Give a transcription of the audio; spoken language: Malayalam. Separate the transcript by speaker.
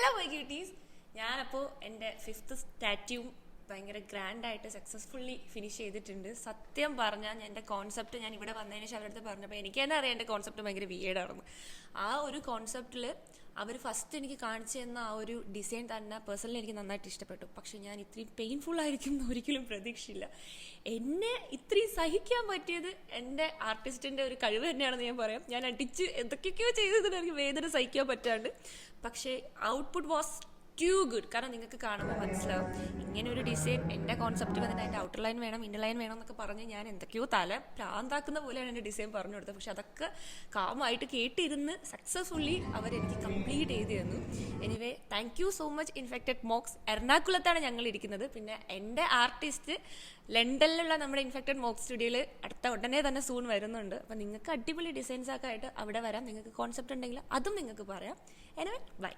Speaker 1: എല്ലാ മൈ ക്യൂട്ടീസ്, ഞാനപ്പോൾ എൻ്റെ 5th സ്റ്റാറ്റ്യൂവും ഭയങ്കര ഗ്രാൻഡായിട്ട് സക്സസ്ഫുള്ളി ഫിനിഷ് ചെയ്തിട്ടുണ്ട്. സത്യം പറഞ്ഞാൽ എൻ്റെ കോൺസെപ്റ്റ് ഞാൻ ഇവിടെ വന്നതിന് ശേഷം അവരുടെ അടുത്ത് പറഞ്ഞപ്പോൾ എനിക്ക് തന്നെ അറിയാം എൻ്റെ കോൺസെപ്റ്റ് ഭയങ്കര വിയേഡാണെന്ന്. ആ ഒരു കോൺസെപ്റ്റിൽ അവർ ഫസ്റ്റ് എനിക്ക് കാണിച്ചു തന്ന ആ ഒരു ഡിസൈൻ തന്നെ പേഴ്സണലി എനിക്ക് നന്നായിട്ട് ഇഷ്ടപ്പെട്ടു. പക്ഷെ ഞാൻ ഇത്രയും പെയിൻഫുൾ ആയിരിക്കും എന്ന് ഒരിക്കലും പ്രതീക്ഷയില്ല. എന്നെ ഇത്രയും സഹിക്കാൻ പറ്റിയത് എൻ്റെ ആർട്ടിസ്റ്റിൻ്റെ ഒരു കഴിവ് തന്നെയാണെന്ന് ഞാൻ പറയാം. ഞാൻ അടിച്ച് എന്തൊക്കെയൊക്കെയോ ചെയ്തതിന് എനിക്ക് വേദന സഹിക്കാൻ പറ്റാണ്ട്, പക്ഷേ ഔട്ട്പുട്ട് വാസ് ടു ഗുഡ്. കാരണം നിങ്ങൾക്ക് കാണുമ്പോൾ മനസ്സിലാവും ഇങ്ങനെ ഒരു ഡിസൈൻ എൻ്റെ കോൺസെപ്റ്റ് വന്നിട്ട് അതിൻ്റെ ഔട്ടർ ലൈൻ വേണം, ഇന്നർ ലൈൻ വേണം എന്നൊക്കെ പറഞ്ഞ് ഞാൻ എന്തൊക്കെയോ തല പ്രാന്താക്കുന്ന പോലെയാണ് എൻ്റെ ഡിസൈൻ പറഞ്ഞു കൊടുത്തത്. പക്ഷെ അതൊക്കെ കാമായിട്ട് കേട്ടിരുന്ന് സക്സസ്ഫുള്ളി അവരെനിക്ക് കംപ്ലീറ്റ് ചെയ്ത് തന്നു. Anyway thank you so much infected MOOCs. എറണാകുളത്താണ് ഞങ്ങൾ ഇരിക്കുന്നത്. പിന്നെ എൻ്റെ ആർട്ടിസ്റ്റ് ലണ്ടനിലുള്ള നമ്മുടെ ഇൻഫെക്റ്റഡ് മോക്സ് സ്റ്റുഡിയോയിൽ അടുത്ത ഉടനെ തന്നെ സൂൺ വരുന്നുണ്ട്. അപ്പം നിങ്ങൾക്ക് അടിപൊളി ഡിസൈൻസൊക്കെ ആയിട്ട് അവിടെ വരാം. നിങ്ങൾക്ക് കോൺസെപ്റ്റ് ഉണ്ടെങ്കിൽ അതും നിങ്ങൾക്ക് പറയാം. Anyway by.